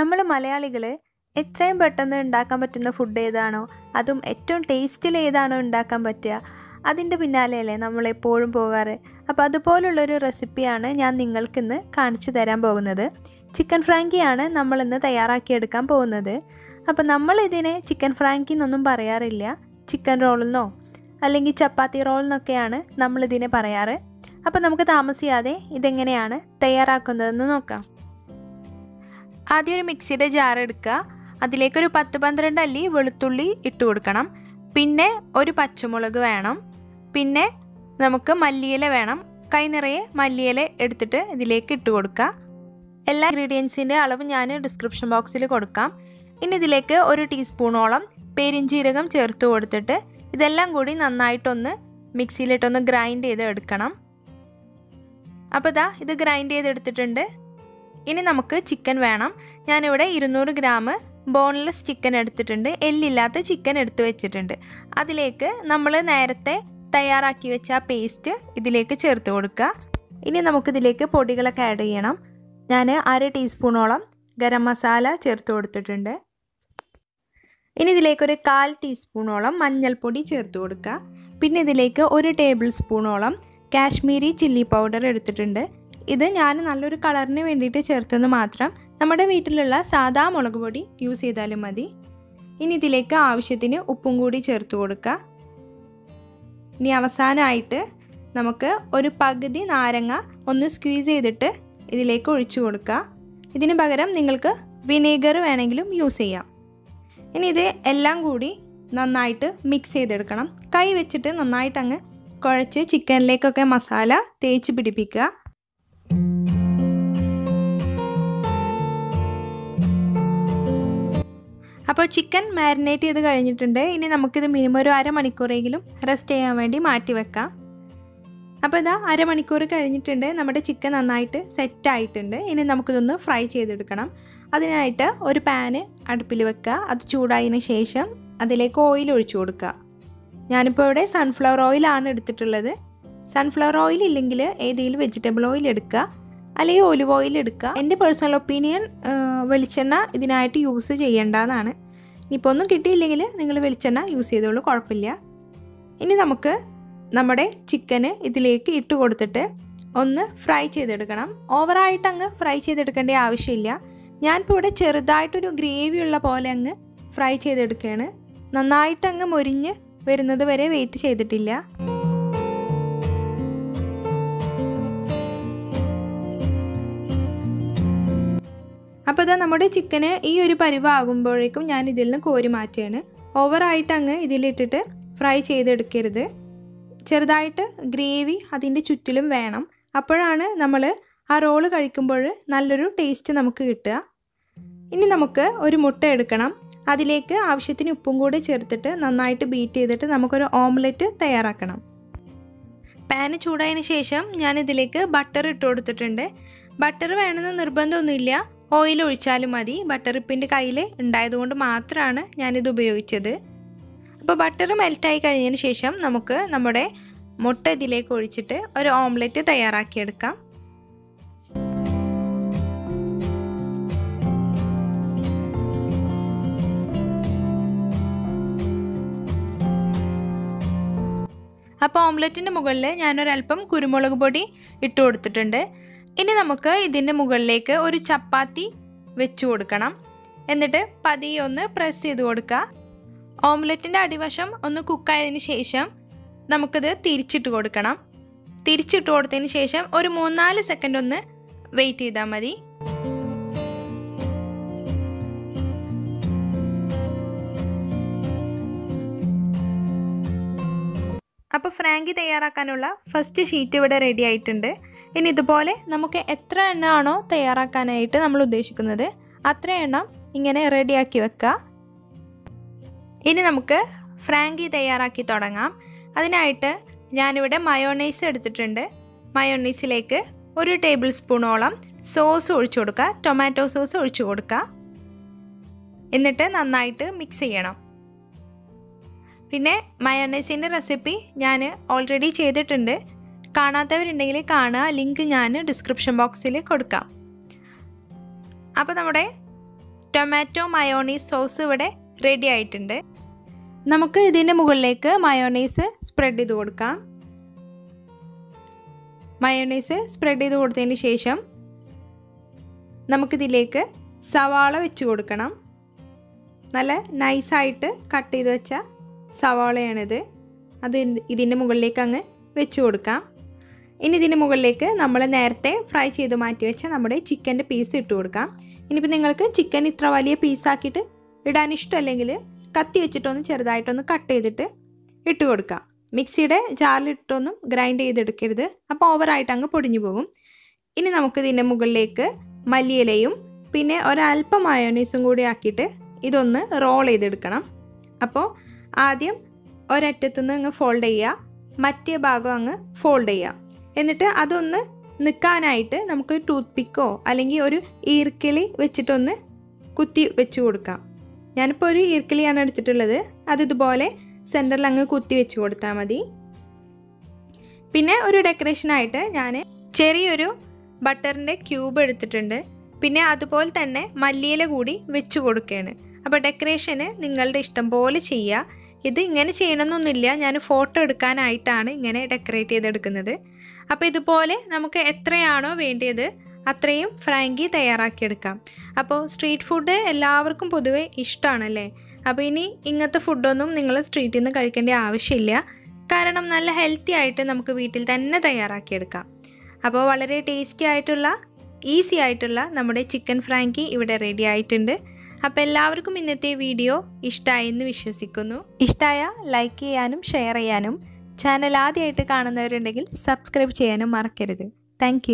നമ്മൾ മലയാളികൾ എത്രയും പെട്ടെന്ന് ഉണ്ടാക്കാൻ പറ്റുന്ന ഫുഡ് ഏതാണോ, അതും ഏറ്റവും ടേസ്റ്റിൽ ഏതാണോ ഉണ്ടാക്കാൻ പറ്റുക, അതിൻ്റെ പിന്നാലെയല്ലേ നമ്മളെപ്പോഴും പോകാറ്. അപ്പോൾ അതുപോലുള്ളൊരു റെസിപ്പിയാണ് ഞാൻ നിങ്ങൾക്കിന്ന് കാണിച്ചു തരാൻ പോകുന്നത്. ചിക്കൻ ഫ്രാങ്കിയാണ് നമ്മളിന്ന് തയ്യാറാക്കിയെടുക്കാൻ പോകുന്നത്. അപ്പോൾ നമ്മളിതിനെ ചിക്കൻ ഫ്രാങ്കി എന്നൊന്നും പറയാറില്ല, ചിക്കൻ റോളെന്നോ അല്ലെങ്കിൽ ചപ്പാത്തി റോളെന്നൊക്കെയാണ് നമ്മളിതിനെ പറയാറ്. അപ്പോൾ നമുക്ക് താമസിയാതെ ഇതെങ്ങനെയാണ് തയ്യാറാക്കുന്നതെന്ന് നോക്കാം. ആദ്യം ഒരു മിക്സിയുടെ ജാർ എടുക്കുക. അതിലേക്കൊരു 10-12 അല്ലി വെളുത്തുള്ളി ഇട്ട് കൊടുക്കണം. പിന്നെ ഒരു പച്ചമുളക് വേണം. പിന്നെ നമുക്ക് മല്ലിയില വേണം. കൈ നിറയെ മല്ലിയില എടുത്തിട്ട് ഇതിലേക്ക് ഇട്ട് കൊടുക്കുക. എല്ലാ ഇൻഗ്രീഡിയൻസിൻ്റെ അളവ് ഞാൻ ഡിസ്ക്രിപ്ഷൻ ബോക്സിൽ കൊടുക്കാം. ഇനി ഇതിലേക്ക് 1 ടീസ്പൂണോളം പെരിഞ്ജീരകം ചേർത്ത് കൊടുത്തിട്ട് ഇതെല്ലാം കൂടി നന്നായിട്ടൊന്ന് മിക്സിയിലിട്ടൊന്ന് ഗ്രൈൻഡ് ചെയ്ത് എടുക്കണം. അപ്പോൾ ഇത് ഗ്രൈൻഡ് ചെയ്തെടുത്തിട്ടുണ്ട്. ഇനി നമുക്ക് ചിക്കൻ വേണം. ഞാനിവിടെ 200 ഗ്രാം ബോൺലെസ് ചിക്കൻ എടുത്തിട്ടുണ്ട്, എല്ലില്ലാത്ത ചിക്കൻ എടുത്ത് വെച്ചിട്ടുണ്ട്. അതിലേക്ക് നമ്മൾ നേരത്തെ തയ്യാറാക്കി വെച്ച ആ പേസ്റ്റ് ഇതിലേക്ക് ചേർത്ത് കൊടുക്കുക. ഇനി നമുക്കിതിലേക്ക് പൊടികളൊക്കെ ആഡ് ചെയ്യണം. ഞാൻ 1/2 ടീസ്പൂണോളം ഗരം മസാല ചേർത്ത് കൊടുത്തിട്ടുണ്ട്. ഇനി ഇതിലേക്കൊരു 1/4 ടീസ്പൂണോളം മഞ്ഞൾപ്പൊടി ചേർത്ത് കൊടുക്കുക. പിന്നെ ഇതിലേക്ക് 1 ടേബിൾ സ്പൂണോളം കാശ്മീരി ചില്ലി പൗഡർ എടുത്തിട്ടുണ്ട്. ഇത് ഞാൻ നല്ലൊരു കളറിന് വേണ്ടിയിട്ട് ചേർത്തെന്ന് മാത്രം. നമ്മുടെ വീട്ടിലുള്ള സാദാ മുളക് പൊടി യൂസ് ചെയ്താലും മതി. ഇനി ഇതിലേക്ക് ആവശ്യത്തിന് ഉപ്പും കൂടി ചേർത്ത് കൊടുക്കുക. ഇനി അവസാനമായിട്ട് നമുക്ക് ഒരു പകുതി നാരങ്ങ ഒന്ന് സ്ക്വീസ് ചെയ്തിട്ട് ഇതിലേക്ക് ഒഴിച്ചു കൊടുക്കുക. ഇതിന് പകരം നിങ്ങൾക്ക് വിനീഗർ വേണമെങ്കിലും യൂസ് ചെയ്യാം. ഇനി ഇത് എല്ലാം കൂടി നന്നായിട്ട് മിക്സ് ചെയ്തെടുക്കണം. കൈ വെച്ചിട്ട് നന്നായിട്ട് അങ്ങ് കുഴച്ച് ചിക്കനിലേക്കൊക്കെ മസാല തേച്ച് പിടിപ്പിക്കുക. അപ്പോൾ ചിക്കൻ മാരിനേറ്റ് ചെയ്ത് കഴിഞ്ഞിട്ടുണ്ട്. ഇനി നമുക്കിത് മിനിമം ഒരു അരമണിക്കൂറെങ്കിലും റെസ്റ്റ് ചെയ്യാൻ വേണ്ടി മാറ്റി വെക്കാം. അപ്പോൾ അരമണിക്കൂർ കഴിഞ്ഞിട്ടുണ്ട്. നമ്മുടെ ചിക്കൻ നന്നായിട്ട് സെറ്റായിട്ടുണ്ട്. ഇനി നമുക്കിതൊന്ന് ഫ്രൈ ചെയ്തെടുക്കണം. അതിനായിട്ട് ഒരു പാന് അടുപ്പിൽ വെക്കുക. അത് ചൂടായതിന് ശേഷം അതിലേക്ക് ഓയിൽ ഒഴിച്ചു കൊടുക്കുക. ഞാനിപ്പോൾ ഇവിടെ സൺഫ്ലവർ ഓയിലാണ് എടുത്തിട്ടുള്ളത്. സൺഫ്ലവർ ഓയിൽ ഇല്ലെങ്കിൽ ഏതെങ്കിലും വെജിറ്റബിൾ ഓയിൽ എടുക്കുക, അല്ലെങ്കിൽ ഒലിവ് ഓയിൽ എടുക്കുക. എൻ്റെ പേഴ്സണൽ ഒപ്പീനിയൻ വെളിച്ചെണ്ണ ഇതിനായിട്ട് യൂസ് ചെയ്യേണ്ടതാണ്. ഇനിയിപ്പോൾ ഒന്നും കിട്ടിയില്ലെങ്കിൽ നിങ്ങൾ വെളിച്ചെണ്ണ യൂസ് ചെയ്തോളൂ, കുഴപ്പമില്ല. ഇനി നമുക്ക് നമ്മുടെ ചിക്കന് ഇതിലേക്ക് ഇട്ട് കൊടുത്തിട്ട് ഒന്ന് ഫ്രൈ ചെയ്തെടുക്കണം. ഓവറായിട്ട് അങ്ങ് ഫ്രൈ ചെയ്തെടുക്കേണ്ട ആവശ്യമില്ല. ഞാനിപ്പോൾ ഇവിടെ ചെറുതായിട്ടൊരു ഗ്രേവി ഉള്ള പോലെ അങ്ങ് ഫ്രൈ ചെയ്തെടുക്കുകയാണ്. നന്നായിട്ട് അങ്ങ് മൊരിഞ്ഞ് വരുന്നത് വരെ വെയിറ്റ് ചെയ്തിട്ടില്ല. അപ്പോൾ നമ്മുടെ ചിക്കന് ഈ ഒരു പരുവാകുമ്പോഴേക്കും ഞാൻ ഇതിൽ നിന്ന് കോരി മാറ്റുകയാണ്. ഓവറായിട്ട് അങ്ങ് ഇതിലിട്ടിട്ട് ഫ്രൈ ചെയ്തെടുക്കരുത്. ചെറുതായിട്ട് ഗ്രേവി അതിൻ്റെ ചുറ്റിലും വേണം. അപ്പോഴാണ് നമ്മൾ ആ റോള് കഴിക്കുമ്പോൾ നല്ലൊരു ടേസ്റ്റ് നമുക്ക് കിട്ടുക. ഇനി നമുക്ക് ഒരു മുട്ട എടുക്കണം. അതിലേക്ക് ആവശ്യത്തിന് ഉപ്പും കൂടി ചേർത്തിട്ട് നന്നായിട്ട് ബീറ്റ് ചെയ്തിട്ട് നമുക്കൊരു ഓംലെറ്റ് തയ്യാറാക്കണം. പാന് ചൂടായതിന് ശേഷം ഞാനിതിലേക്ക് ബട്ടർ ഇട്ട് കൊടുത്തിട്ടുണ്ട്. ബട്ടർ വേണമെന്ന് നിർബന്ധമൊന്നുമില്ല, ഓയിൽ ഒഴിച്ചാലും മതി. ബട്ടർ ഇപ്പം എൻ്റെ കയ്യിൽ ഉണ്ടായതുകൊണ്ട് മാത്രമാണ് ഞാനിത് ഉപയോഗിച്ചത്. അപ്പോൾ ബട്ടർ മെൽറ്റായി കഴിഞ്ഞതിന് ശേഷം നമുക്ക് നമ്മുടെ മുട്ട ഇതിലേക്ക് ഒഴിച്ചിട്ട് ഒരു ഓംലെറ്റ് തയ്യാറാക്കിയെടുക്കാം. അപ്പോൾ ഓംലെറ്റിൻ്റെ മുകളിൽ ഞാനൊരല്പം കുരുമുളക് പൊടി ഇട്ട് കൊടുത്തിട്ടുണ്ട്. ഇനി നമുക്ക് ഇതിൻ്റെ മുകളിലേക്ക് ഒരു ചപ്പാത്തി വെച്ച് കൊടുക്കണം. എന്നിട്ട് പതിയെ ഒന്ന് പ്രസ് ചെയ്ത് കൊടുക്കുക. ഓംലെറ്റിൻ്റെ അടിവശം ഒന്ന് കുക്കായതിന് ശേഷം നമുക്കിത് തിരിച്ചിട്ട് കൊടുക്കണം. തിരിച്ചിട്ട് കൊടുത്തതിന് ശേഷം ഒരു 3-4 സെക്കൻഡ് ഒന്ന് വെയിറ്റ് ചെയ്താൽ മതി. അപ്പോൾ ഫ്രാങ്കി തയ്യാറാക്കാനുള്ള ഫസ്റ്റ് ഷീറ്റ് ഇവിടെ റെഡി ആയിട്ടുണ്ട്. ഇനി ഇതുപോലെ നമുക്ക് എത്ര എണ്ണമാണോ തയ്യാറാക്കാനായിട്ട് നമ്മൾ ഉദ്ദേശിക്കുന്നത് അത്ര എണ്ണം ഇങ്ങനെ റെഡിയാക്കി വെക്കുക. ഇനി നമുക്ക് ഫ്രാങ്കി തയ്യാറാക്കി തുടങ്ങാം. അതിനായിട്ട് ഞാനിവിടെ മയോണൈസ് എടുത്തിട്ടുണ്ട്. മയോണൈസിലേക്ക് 1 ടേബിൾ സ്പൂണോളം സോസ് ഒഴിച്ചു കൊടുക്കുക. ടൊമാറ്റോ സോസ് ഒഴിച്ചു കൊടുക്കുക. എന്നിട്ട് നന്നായിട്ട് മിക്സ് ചെയ്യണം. പിന്നെ മയോണൈസിൻ്റെ റെസിപ്പി ഞാൻ ഓൾറെഡി ചെയ്തിട്ടുണ്ട്. കാണാത്തവരുണ്ടെങ്കിൽ കാണുക, ലിങ്ക് ഞാൻ ഡിസ്ക്രിപ്ഷൻ ബോക്സിൽ കൊടുക്കാം. അപ്പോൾ നമ്മുടെ ടൊമാറ്റോ മയോണൈസ് സോസ് ഇവിടെ റെഡി ആയിട്ടുണ്ട്. നമുക്ക് ഇതിൻ്റെ മുകളിലേക്ക് മയോണൈസ് സ്പ്രെഡ് ചെയ്ത് കൊടുക്കാം. മയോണൈസ് സ്പ്രെഡ് ചെയ്ത് കൊടുത്തതിന് ശേഷം നമുക്കിതിലേക്ക് സവാള വെച്ച് കൊടുക്കണം. നല്ല നൈസായിട്ട് കട്ട് ചെയ്ത് വെച്ച സവാളയാണിത്. അത് ഇതിൻ്റെ മുകളിലേക്ക് അങ്ങ് വെച്ച് കൊടുക്കാം. ഇനി ഇതിൻ്റെ മുകളിലേക്ക് നമ്മൾ നേരത്തെ ഫ്രൈ ചെയ്ത് മാറ്റി വെച്ച നമ്മുടെ ചിക്കൻ്റെ പീസ് ഇട്ട് കൊടുക്കാം. ഇനിയിപ്പോൾ നിങ്ങൾക്ക് ചിക്കൻ ഇത്ര വലിയ പീസാക്കിയിട്ട് ഇടാൻ ഇഷ്ടമല്ലെങ്കിൽ കത്തി വെച്ചിട്ടൊന്ന് ചെറുതായിട്ടൊന്ന് കട്ട് ചെയ്തിട്ട് ഇട്ട് കൊടുക്കാം. മിക്സിയുടെ ജാറിലിട്ടൊന്നും ഗ്രൈൻഡ് ചെയ്തെടുക്കരുത്, അപ്പോൾ ഓവറായിട്ട് അങ്ങ് പൊടിഞ്ഞു പോകും. ഇനി നമുക്കിതിൻ്റെ മുകളിലേക്ക് മല്ലിയിലയും പിന്നെ ഒരല്പം മയോണൈസും കൂടി ആക്കിയിട്ട് ഇതൊന്ന് റോൾ ചെയ്തെടുക്കണം. അപ്പോൾ ആദ്യം ഒരറ്റത്തുനിന്ന് അങ്ങ് ഫോൾഡ് ചെയ്യുക, മറ്റേ ഭാഗം അങ്ങ് ഫോൾഡ് ചെയ്യുക. എന്നിട്ട് അതൊന്ന് നിൽക്കാനായിട്ട് നമുക്ക് ടൂത്ത് പിക്കോ അല്ലെങ്കിൽ ഒരു ഈർക്കിളി വെച്ചിട്ടൊന്ന് കുത്തി വെച്ച് കൊടുക്കാം. ഞാനിപ്പോൾ ഒരു ഈർക്കിളിയാണ് എടുത്തിട്ടുള്ളത്. അതിതുപോലെ സെൻറ്ററിൽ അങ്ങ് കുത്തി വെച്ച് കൊടുത്താൽ മതി. പിന്നെ ഒരു ഡെക്കറേഷനായിട്ട് ഞാൻ ചെറിയൊരു ബട്ടറിൻ്റെ ക്യൂബ് എടുത്തിട്ടുണ്ട്. പിന്നെ അതുപോലെ തന്നെ മല്ലിയില കൂടി വെച്ച് കൊടുക്കുകയാണ്. അപ്പോൾ ഡെക്കറേഷന് നിങ്ങളുടെ ഇഷ്ടം പോലെ ചെയ്യുക. ഇത് ഇങ്ങനെ ചെയ്യണമെന്നൊന്നുമില്ല, ഞാൻ ഫോട്ടോ എടുക്കാനായിട്ടാണ് ഇങ്ങനെ ഡെക്കറേറ്റ് ചെയ്തെടുക്കുന്നത്. അപ്പോൾ ഇതുപോലെ നമുക്ക് എത്രയാണോ വേണ്ടിയത് അത്രയും ഫ്രാങ്കി തയ്യാറാക്കിയെടുക്കാം. അപ്പോൾ സ്ട്രീറ്റ് ഫുഡ് എല്ലാവർക്കും പൊതുവെ ഇഷ്ടമാണല്ലേ. അപ്പോൾ ഇനി ഇങ്ങനത്തെ ഫുഡൊന്നും നിങ്ങൾ സ്ട്രീറ്റിൽ നിന്ന് കഴിക്കേണ്ട ആവശ്യമില്ല. കാരണം നല്ല ഹെൽത്തി ആയിട്ട് നമുക്ക് വീട്ടിൽ തന്നെ തയ്യാറാക്കിയെടുക്കാം. അപ്പോൾ വളരെ ടേസ്റ്റി ആയിട്ടുള്ള ഈസി ആയിട്ടുള്ള നമ്മുടെ ചിക്കൻ ഫ്രാങ്കി ഇവിടെ റെഡി ആയിട്ടുണ്ട്. അപ്പോൾ എല്ലാവർക്കും ഇന്നത്തെ വീഡിയോ ഇഷ്ടമായെന്ന് വിശ്വസിക്കുന്നു. ഇഷ്ടമായ ലൈക്ക് ചെയ്യാനും ഷെയർ ചെയ്യാനും ചാനൽ ആദ്യമായിട്ട് കാണുന്നവരുണ്ടെങ്കിൽ സബ്സ്ക്രൈബ് ചെയ്യാനും മറക്കരുത്. താങ്ക്